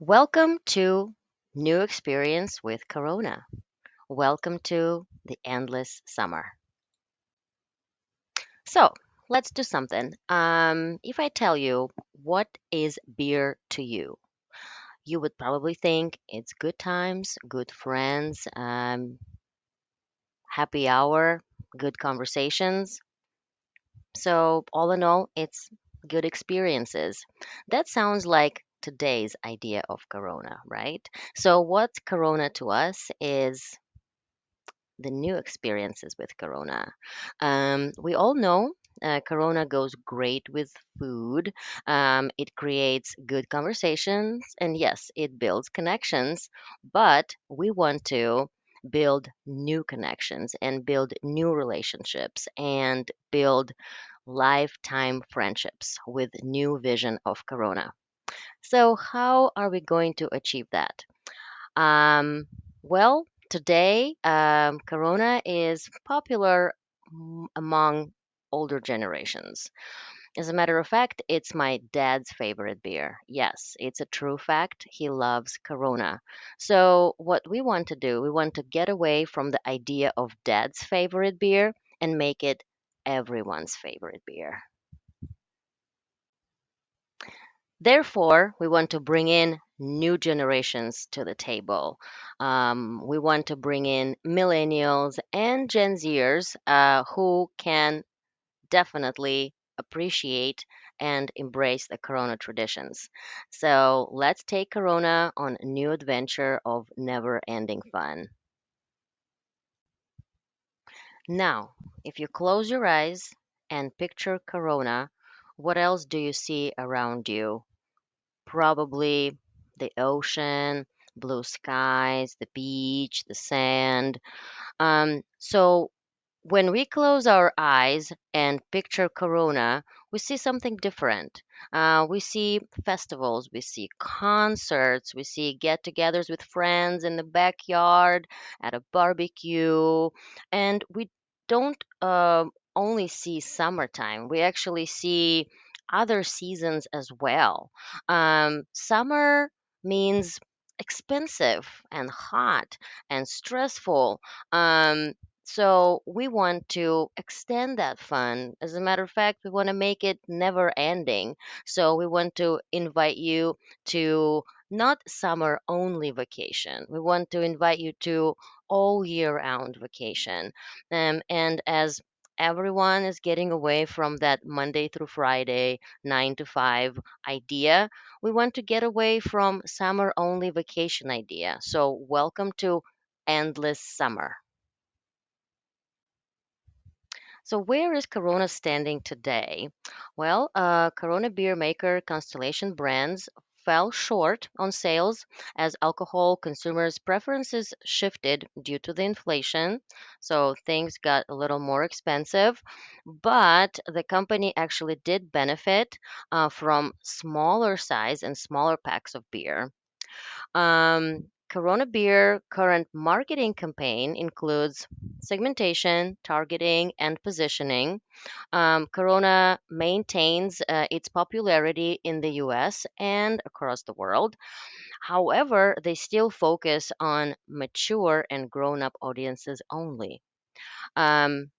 Welcome to New Experience with Corona. Welcome to the endless summer. So, let's do something. If I tell you what is beer to you, you would probably think it's good times, good friends, happy hour, good conversations. So, all in all, it's good experiences. That sounds like today's idea of Corona, right? So, what's Corona to us is the new experiences with Corona. We all know Corona goes great with food. It creates good conversations, and yes, it builds connections. But we want to build new connections and build new relationships and build lifetime friendships with new vision of Corona. So, how are we going to achieve that? Um, well, today, Corona is popular among older generations. As a matter of fact, it's my dad's favorite beer. Yes, it's a true fact. He loves Corona. So, what we want to do, we want to get away from the idea of dad's favorite beer and make it everyone's favorite beer. Therefore, we want to bring in new generations to the table. We want to bring in millennials and Gen Zers who can definitely appreciate and embrace the Corona traditions. So let's take Corona on a new adventure of never ending fun. Now, if you close your eyes and picture Corona, what else do you see around you? Probably the ocean, blue skies, the beach, the sand. So when we close our eyes and picture Corona, we see something different. We see festivals, we see concerts, we see get togethers with friends in the backyard, at a barbecue, and we don't only see summertime, we actually see other seasons as well. Summer means expensive and hot and stressful. Um, so we want to extend that fun. As a matter of fact, we want to make it never ending. So we want to invite you to not summer only vacation. We want to invite you to all year round vacation. And as everyone is getting away from that Monday through Friday, 9 to 5 idea, we want to get away from summer only vacation idea. So welcome to endless summer. So, where is Corona standing today? Well, Corona beer maker Constellation Brands fell short on sales as alcohol consumers' preferences shifted due to the inflation. So, things got a little more expensive. But the company actually did benefit from smaller size and smaller packs of beer. Corona Beer current marketing campaign includes segmentation, targeting, and positioning. Corona maintains its popularity in the US and across the world. However, they still focus on mature and grown up audiences only. Um,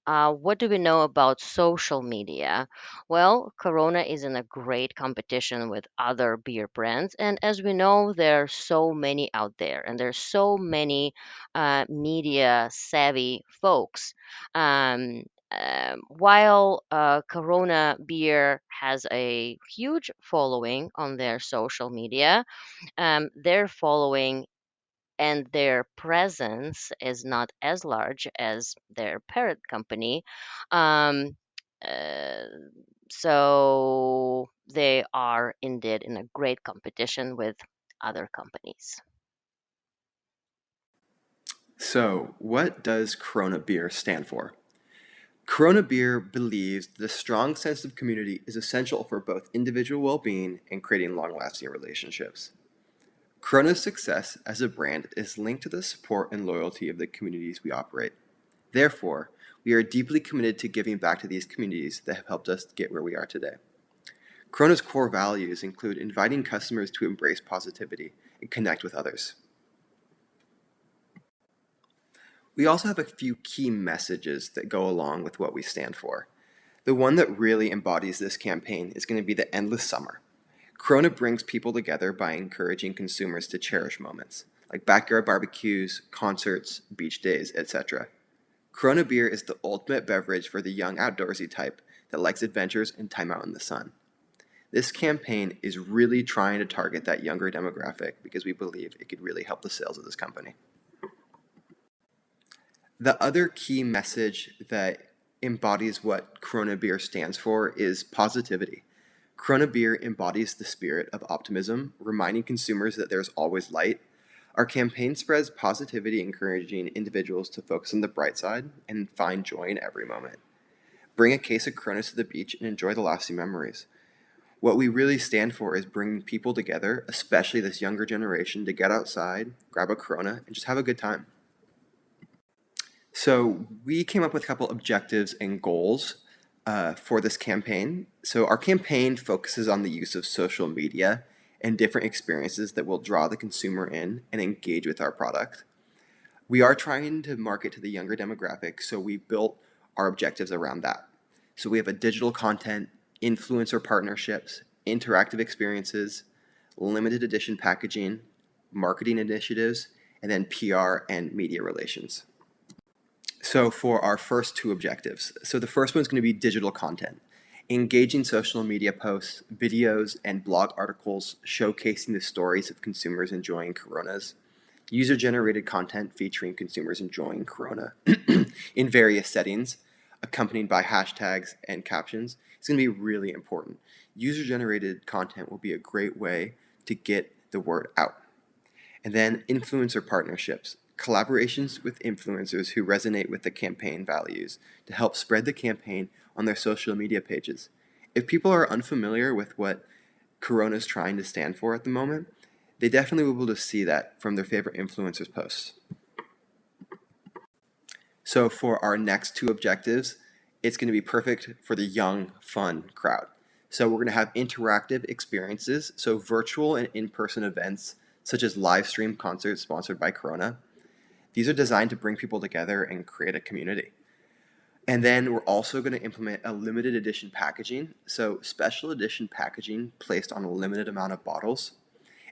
what do we know about social media? Well, Corona is in a great competition with other beer brands. And as we know, there are so many out there, and there's so many media savvy folks. Um, while Corona beer has a huge following on their social media, their following and their presence is not as large as their parent company. Um, uh, so they are indeed in a great competition with other companies. So, what does Corona Beer stand for? Corona Beer believes that a strong sense of community is essential for both individual well being and creating long lasting relationships. Corona's success as a brand is linked to the support and loyalty of the communities we operate. Therefore, we are deeply committed to giving back to these communities that have helped us get where we are today. Corona's core values include inviting customers to embrace positivity and connect with others. We also have a few key messages that go along with what we stand for. The one that really embodies this campaign is going to be the endless summer. Corona brings people together by encouraging consumers to cherish moments, like backyard barbecues, concerts, beach days, etc. Corona beer is the ultimate beverage for the young outdoorsy type that likes adventures and time out in the sun. This campaign is really trying to target that younger demographic because we believe it could really help the sales of this company. The other key message that embodies what Corona Beer stands for is positivity. Corona Beer embodies the spirit of optimism, reminding consumers that there's always light. Our campaign spreads positivity, encouraging individuals to focus on the bright side and find joy in every moment. Bring a case of Coronas to the beach and enjoy the lasting memories. What we really stand for is bringing people together, especially this younger generation, to get outside, grab a Corona, and just have a good time. So we came up with a couple objectives and goals for this campaign. So our campaign focuses on the use of social media and different experiences that will draw the consumer in and engage with our product. We are trying to market to the younger demographic, so we built our objectives around that. So we have a digital content, influencer partnerships, interactive experiences, limited edition packaging, marketing initiatives, and then PR and media relations. So for our first two objectives, so the first one's going to be digital content, engaging social media posts, videos, and blog articles showcasing the stories of consumers enjoying Coronas, user-generated content featuring consumers enjoying Corona in various settings, accompanied by hashtags and captions. It's going to be really important. User-generated content will be a great way to get the word out. And then influencer partnerships, collaborations with influencers who resonate with the campaign values to help spread the campaign on their social media pages. If people are unfamiliar with what Corona is trying to stand for at the moment, they definitely will be able to see that from their favorite influencers' posts. So for our next two objectives, it's going to be perfect for the young, fun crowd. So we're going to have interactive experiences, so virtual and in-person events such as live stream concerts sponsored by Corona. These are designed to bring people together and create a community. And then we're also going to implement a limited edition packaging, so special edition packaging placed on a limited amount of bottles.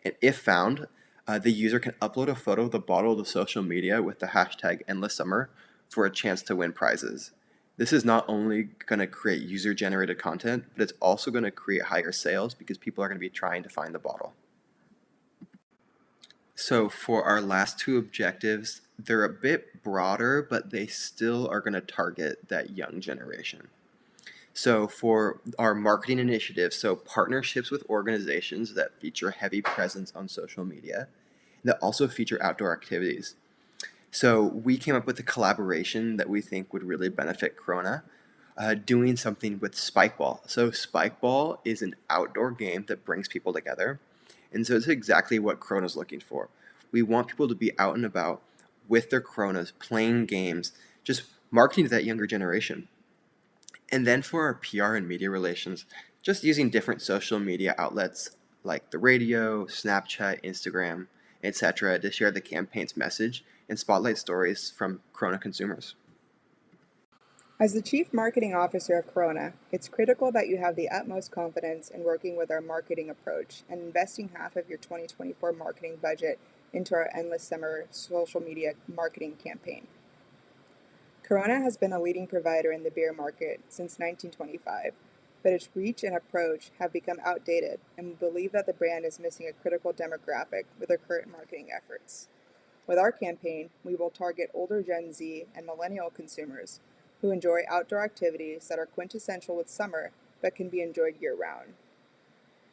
And if found, the user can upload a photo of the bottle to social media with the hashtag #EndlessSummer for a chance to win prizes. This is not only going to create user-generated content, but it's also going to create higher sales because people are going to be trying to find the bottle. So for our last two objectives, they're a bit broader, but they still are going to target that young generation. So for our marketing initiatives, so partnerships with organizations that feature heavy presence on social media, that also feature outdoor activities. So we came up with a collaboration that we think would really benefit Corona, doing something with Spikeball. So Spikeball is an outdoor game that brings people together, and so it's exactly what Corona's looking for. We want people to be out and about with their Coronas, playing games, just marketing to that younger generation. And then for our PR and media relations, just using different social media outlets like the radio, Snapchat, Instagram, etc., to share the campaign's message and spotlight stories from Corona consumers. As the Chief Marketing Officer of Corona, it's critical that you have the utmost confidence in working with our marketing approach and investing half of your 2024 marketing budget into our Endless Summer social media marketing campaign. Corona has been a leading provider in the beer market since 1925, but its reach and approach have become outdated, and we believe that the brand is missing a critical demographic with our current marketing efforts. With our campaign, we will target older Gen Z and millennial consumers who enjoy outdoor activities that are quintessential with summer but can be enjoyed year-round.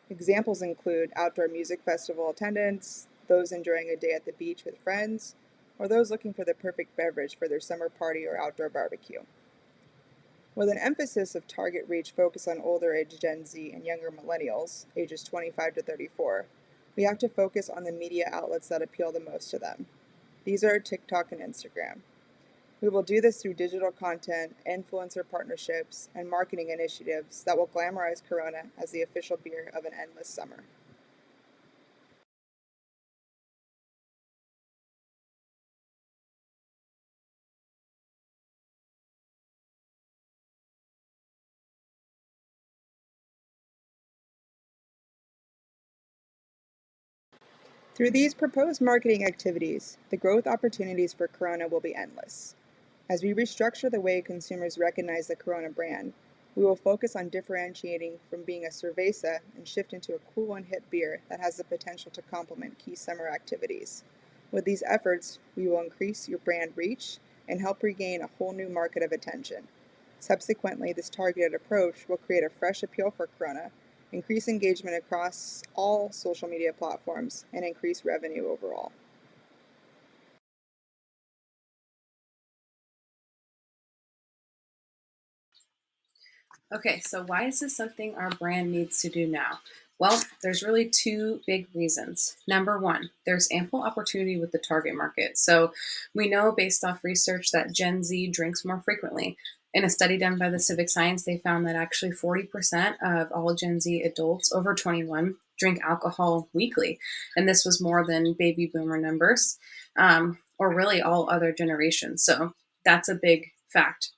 Examples include outdoor music festival attendance, those enjoying a day at the beach with friends, or those looking for the perfect beverage for their summer party or outdoor barbecue. With an emphasis of target reach focused on older age Gen Z and younger millennials, ages 25 to 34, we have to focus on the media outlets that appeal the most to them. These are TikTok and Instagram. We will do this through digital content, influencer partnerships, and marketing initiatives that will glamorize Corona as the official beer of an endless summer. Through these proposed marketing activities, the growth opportunities for Corona will be endless. As we restructure the way consumers recognize the Corona brand, we will focus on differentiating from being a cerveza and shift into a cool and hip beer that has the potential to complement key summer activities. With these efforts, we will increase your brand reach and help regain a whole new market of attention. Subsequently, this targeted approach will create a fresh appeal for Corona, increase engagement across all social media platforms, and increase revenue overall. Okay, so why is this something our brand needs to do now? Well, there's really two big reasons. Number one, there's ample opportunity with the target market. So we know based off research that Gen Z drinks more frequently. In a study done by the Civic Science, they found that actually 40% of all Gen Z adults over 21 drink alcohol weekly. And this was more than baby boomer numbers, or really all other generations. So that's a big fact.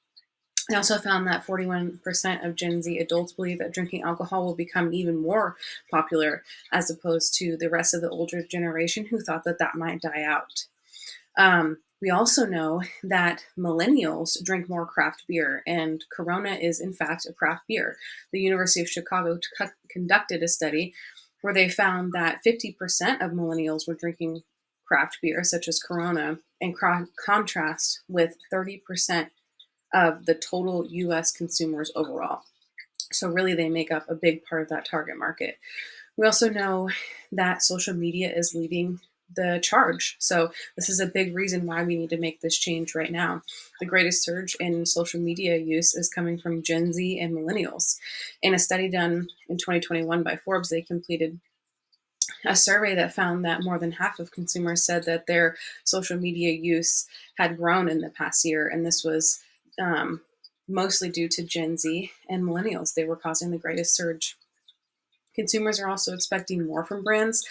I also found that 41% of Gen Z adults believe that drinking alcohol will become even more popular as opposed to the rest of the older generation who thought that that might die out. We also know that millennials drink more craft beer, and Corona is, in fact, a craft beer. The University of Chicago conducted a study where they found that 50% of millennials were drinking craft beer, such as Corona, in contrast with 30% of the total US consumers overall. So, really, they make up a big part of that target market. We also know that social media is leading the charge. So, this is a big reason why we need to make this change right now. The greatest surge in social media use is coming from Gen Z and millennials. In a study done in 2021 by Forbes, they completed a survey that found that more than half of consumers said that their social media use had grown in the past year, and this was mostly due to Gen Z and millennials. They were causing the greatest surge. Consumers are also expecting more from brands.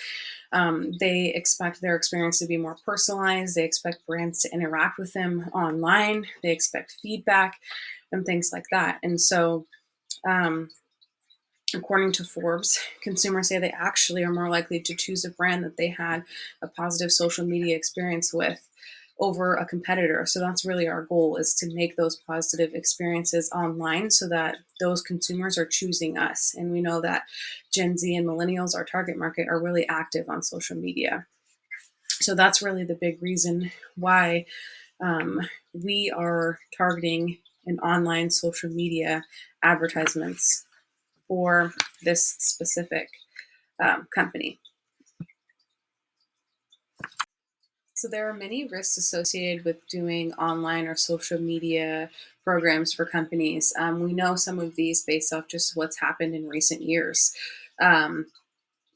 They expect their experience to be more personalized. They expect brands to interact with them online. They expect feedback and things like that. And so, um, according to Forbes, consumers say they actually are more likely to choose a brand that they had a positive social media experience with over a competitor. So that's really our goal, is to make those positive experiences online so that those consumers are choosing us. And we know that Gen Z and millennials, our target market, are really active on social media. So that's really the big reason why we are targeting an online social media advertisements for this specific company. So there are many risks associated with doing online or social media programs for companies. We know some of these based off just what's happened in recent years. Um,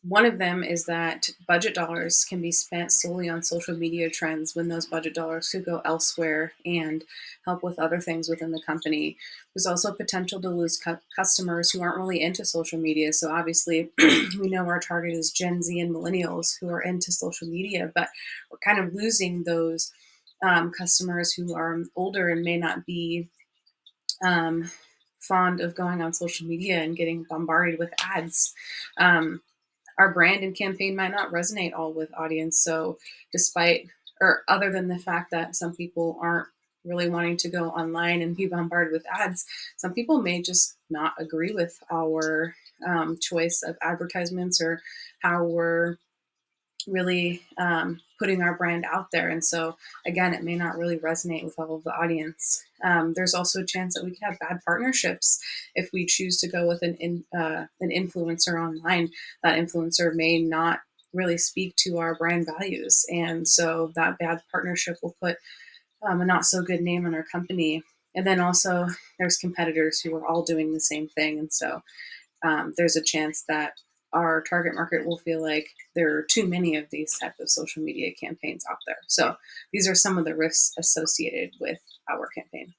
One of them is that budget dollars can be spent solely on social media trends when those budget dollars could go elsewhere and help with other things within the company. There's also potential to lose customers who aren't really into social media. So obviously, we know our target is Gen Z and millennials who are into social media, but we're kind of losing those customers who are older and may not be um, fond of going on social media and getting bombarded with ads. Our brand and campaign might not resonate all with audience. So, despite or other than the fact that some people aren't really wanting to go online and be bombarded with ads, some people may just not agree with our choice of advertisements or how we're really putting our brand out there. And so, again, it may not really resonate with all of the audience. There's also a chance that we could have bad partnerships if we choose to go with an influencer online. That influencer may not really speak to our brand values. And so that bad partnership will put a not so good name on our company. And then also, there's competitors who are all doing the same thing. And so, there's a chance that our target market will feel like there are too many of these type of social media campaigns out there. So these are some of the risks associated with our campaign.